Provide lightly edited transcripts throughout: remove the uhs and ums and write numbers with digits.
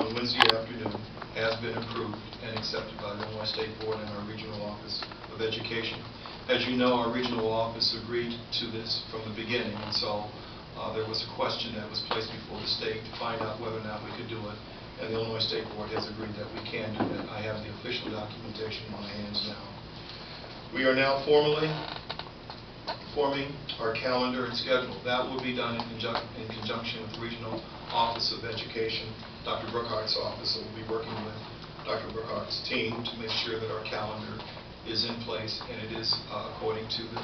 on Wednesday afternoon has been approved and accepted by the Illinois State Board and our Regional Office of Education. As you know, our Regional Office agreed to this from the beginning, and so there was a question that was placed before the state to find out whether or not we could do it, and the Illinois State Board has agreed that we can do it. I have the official documentation in my hands now. We are now formally forming our calendar and schedule. That will be done in conjunction with the Regional Office of Education, Dr. Brookhart's office. So we'll be working with Dr. Brookhart's team to make sure that our calendar is in place and it is according to the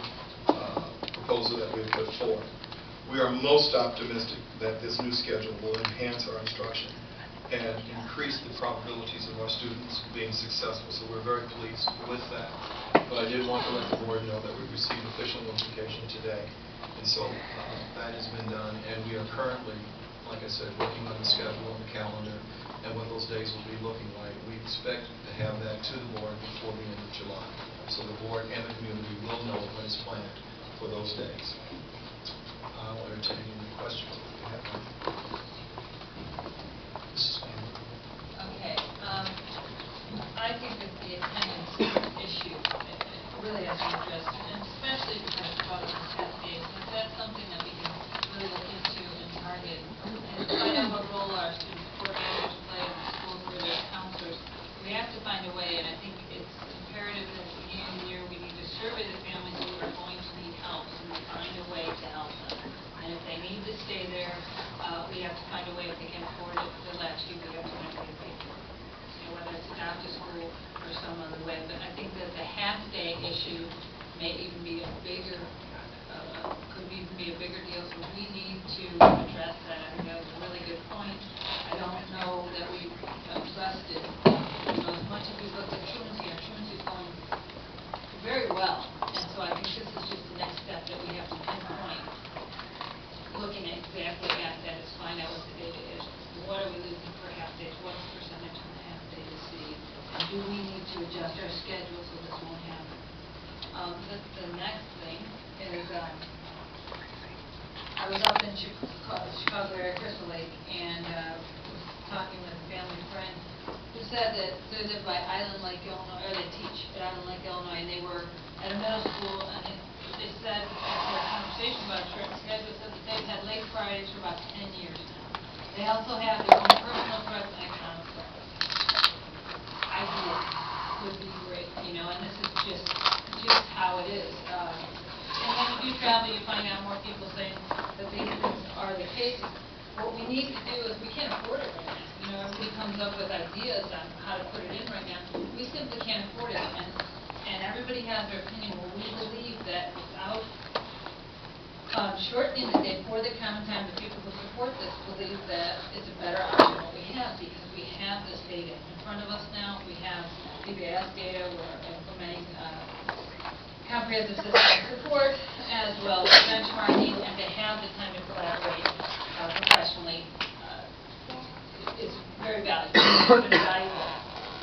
proposal that we've put forth. We are most optimistic that this new schedule will enhance our instruction and increase the probabilities of our students being successful. So we're very pleased with that. But I did want to let the board know that we received official notification today. And so that has been done. And we are currently, like I said, working on the schedule and the calendar and what those days will be looking like. We expect to have that to the board before the end of July. So the board and the community will know when it's planned for those days. I'll entertain any questions if you have any. Okay. I think that the attendance issue really has to be addressed, and especially because it's brought up in past days. Is that something that we can really look into and target and find out what role our student coordinators play in the schools or their counselors? We have to find a way, and I think it's imperative that at the beginning of the year we need to survey the families who are going to need help, so we find a way to help them. And if they need to stay there, we have to find a way. If they can afford it, the latchkey, we have to find a way to pay for it. Whether it's after school or some other way. But I think that the half-day issue may even be a bigger, could even be a bigger deal. So we need to address that. I think that was a really good point. I don't know that we've addressed it. As much as we look at truancy, our truancy is going very well. And so I think this is just the next step that we have to pinpoint. Looking at exactly at that is find out what the data is. What are we losing for half days? What's the percentage on the half day to see? And do we need to adjust our schedule so this won't happen? The next thing is I was up in Chicago area, Crystal Lake, and was talking with a family friend who said that they live by Island Lake, Illinois, or they teach at Island Lake, Illinois, and they were at a middle school, and they said, after a conversation about a certain schedule, said that they've had late Fridays for about 10 years now. They also have their own personal threats and economic threats. Ideas would be great, and this is just how it is. And when you do travel, you find out more people saying that these things are the cases. What we need to do is we can't afford it right now. Everybody comes up with ideas on how to put it in right now. We simply can't afford it, and everybody has their opinion. Well, we believe that without shortening the day for the common time, the people who support this believe that it's a better option what we have, because we have this data in front of us now. We have PBS data. We're implementing comprehensive system support as well as benchmarking, and to have the time to collaborate professionally is very valuable. It's been valuable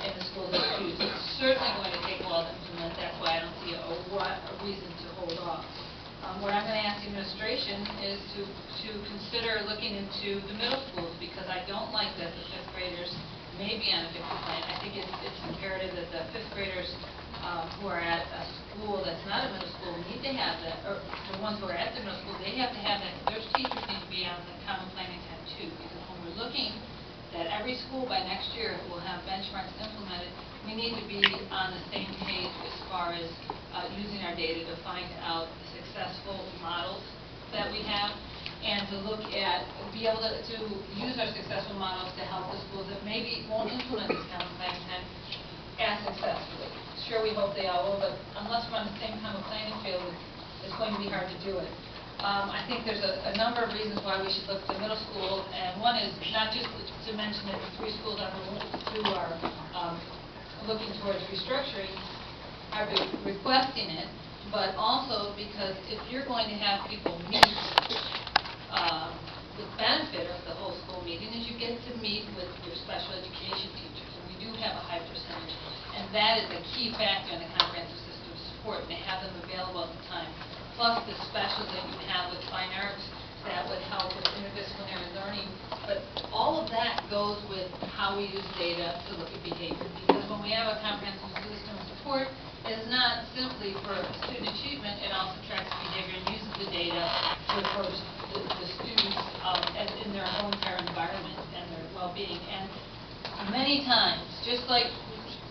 in the schools that choose. It's certainly going to take a while to implement. That's why I don't see a reason to hold off. What I'm going to ask the administration is to consider looking into the middle schools, because I don't like that the fifth graders may be on a different plan. I think it's imperative that the fifth graders who are at a school that's not a middle school need to have that, or the ones who are at the middle school, they have to have that. Their teachers need to be on the common planning time too, because when we're looking that every school by next year will have benchmarks implemented, we need to be on the same page as far as using our data to find out successful models that we have, and to look at, be able to use our successful models to help the schools that maybe won't implement this common planning time as successfully. Sure, we hope they all will, but unless we're on the same common planning field, it's going to be hard to do it. I think there's a number of reasons why we should look to middle school, and one is not just to mention that the 3 schools on the list who are looking towards restructuring are requesting it, but also because if you're going to have people meet, the benefit of the whole school meeting is you get to meet with your special education teachers, and we do have a high percentage, and that is a key factor in the comprehensive system support, and to have them available at the time. Plus the specials that you have with fine arts that would help with interdisciplinary learning. But all of that goes with how we use data to look at behavior. Because when we have a comprehensive system of support, it is not simply for student achievement, it also tracks behavior and uses the data to approach the students in their whole entire environment and their well-being. And many times, just like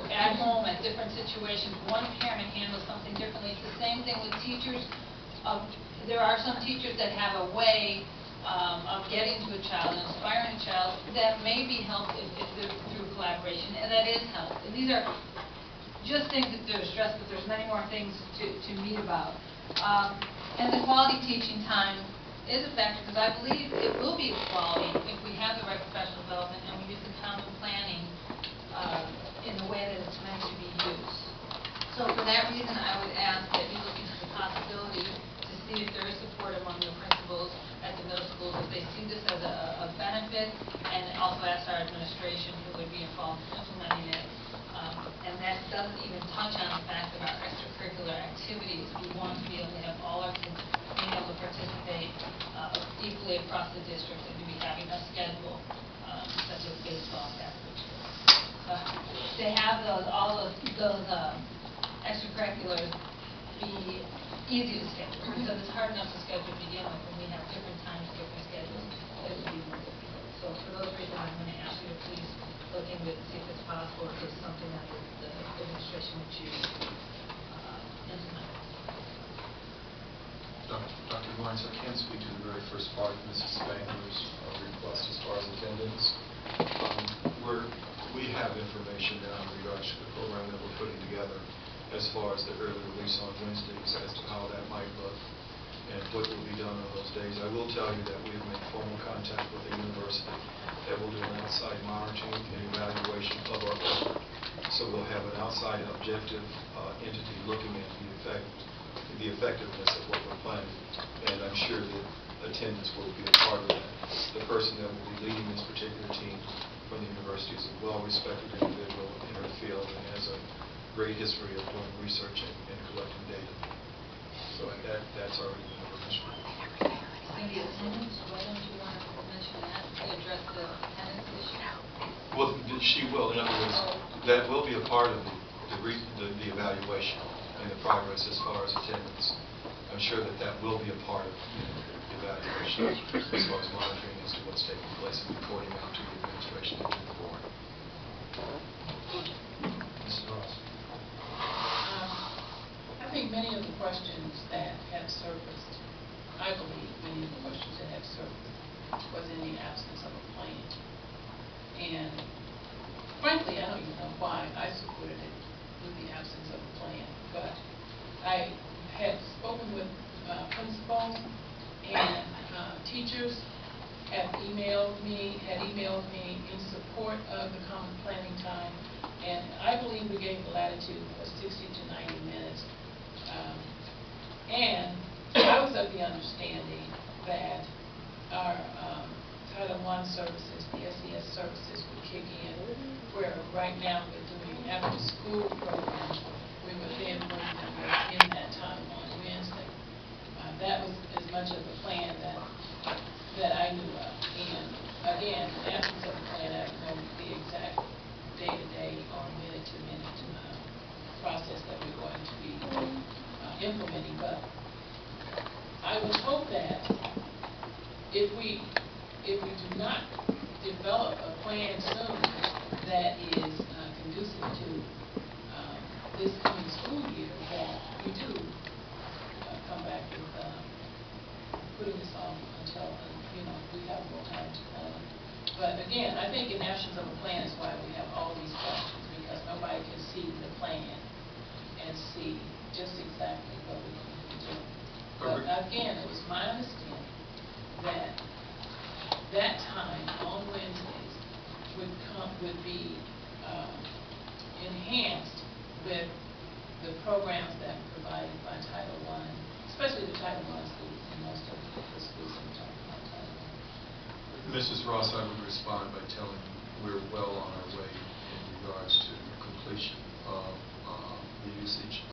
at home, at different situations, one parent handles something differently. It's the same thing with teachers. There are some teachers that have a way of getting to a child, inspiring a child, that may be helped if they're through collaboration, and that is helped. And these are just things that they're stressed, but there's many more things to meet about. And the quality teaching time is a factor, because I believe it will be quality if we have the right professional development and we use the common planning in the way that it's meant to be used. So for that reason, I would ask that you look into the possibility to see if there is support among the principals at the middle schools, if they see this as a benefit, and also ask our administration who would be involved in implementing it. And that doesn't even touch on the fact of our extracurricular activities. We want to be able to have all our kids being able to participate equally across the district, and to be having a schedule such as baseball, basketball. To have all those extracurriculars be easy to schedule, because it's hard enough to schedule to begin with. When we have different times, different schedules, it would be more difficult. So for those reasons, I'm going to ask you to please look into it and see if it's possible, if it's something that the administration would choose to implement. Dr. Lawrence, I can't speak to the very first part of Mrs. Spangler's request as far as attendance. We have information now in regards to the program that we're putting together as far as the early release on Wednesdays as to how that might look and what will be done on those days. I will tell you that we have made formal contact with the university that will do an outside monitoring and evaluation of our effort. So we'll have an outside objective entity looking at the effectiveness of what we're planning, and I'm sure that attendance will be a part of that. The person that will be leading this particular team from the university is a well-respected individual in her field and has a great history of doing research and collecting data. So that's already been arranged. Maybe attendance, why don't you want to mention that, to address the attendance issue? Well, she will. In other words, that will be a part of the evaluation and the progress as far as attendance. I'm sure that will be a part of the evaluation as far as monitoring as to what's taking place and reporting out to the administration and to the board. Mrs. Ross. I think many of the questions that have surfaced, I believe many of the questions that have surfaced was in the absence of a plan. And frankly, I don't even know why I supported it with the absence of a plan. But I had spoken with principals, and teachers had emailed me in support of the common planning time. And I believe we gave the latitude for 60 to 90 minutes. And I was of the understanding that our Title I services, the SES services would kick in, where right now we're doing after-school programs. We would then bring them in that time on Wednesday. That was as much of the plan that I knew of. And again, in the absence of a plan, I don't know the exact day-to-day or minute-to-minute process that we're going to be implementing. But I would hope that if we do not develop a plan soon that is conducive to this coming school year, that we do come back with putting this off until we have more time to plan. But again, I think in absence of a plan is why we have all these questions, because nobody can see the plan and see just exactly what we're going to be doing. But again, it was my understanding that that time on Wednesdays would be enhanced with the programs that were provided by Title I, especially the Title I schools, and most of the schools that we're talking about Title I. Mrs. Ross, I would respond by telling you we're well on our way in regards to completion of the usage